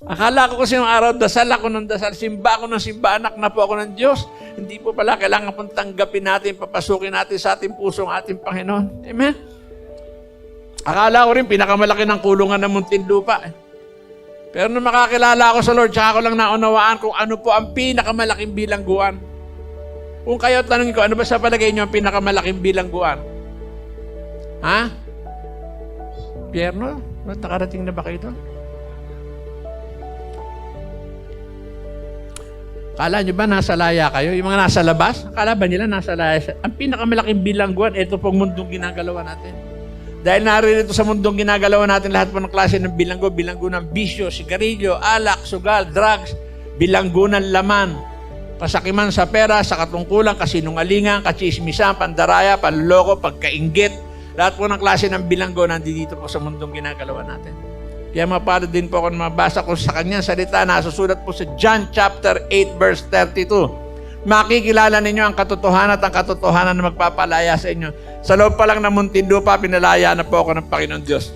Akala ko kasi yung araw, dasal ako ng dasal, simba ako ng simba, anak na po ako ng Diyos. Hindi po pala, kailangan pong tanggapin natin, papasukin natin sa ating puso ang ating Panginoon. Amen? Akala ko rin, pinakamalaki ng kulungan ng Muntinlupa. Pero nung makakilala ako sa Lord, tsaka ko lang naunawaan kung ano po ang pinakamalaking bilangguan. Kung kayo tanongin ko, ano ba sa palagay niyo ang pinakamalaking bilangguan? Ha? Pierno? Nakarating na ba kayo doon? Kala nyo ba nasa laya kayo? Yung mga nasa labas? Kala ba nila nasa laya? Ang pinakamalaking bilangguan, ito pong mundong ginagalawa natin. Dahil narito sa mundong ginagalawa natin lahat po ng klase ng bilanggo ng bisyo, sigarilyo, alak, sugal, drugs, bilanggo ng laman, pasakiman sa pera, sa katungkulan, kasinungalingan, kachismisan, pandaraya, panloko, pagkainggit, lahat po ng klase ng bilanggo nandito po sa mundong ginagalawa natin. Kaya mapalad din po ako na mabasa ko sa kanyang salita na susulat po sa John chapter 8 verse 32. Makikilala ninyo ang katotohanan at ang katotohanan na magpapalaya sa inyo. Sa loob pa lang ng Muntinlupa, pinalaya na po ako ng Panginoon Diyos.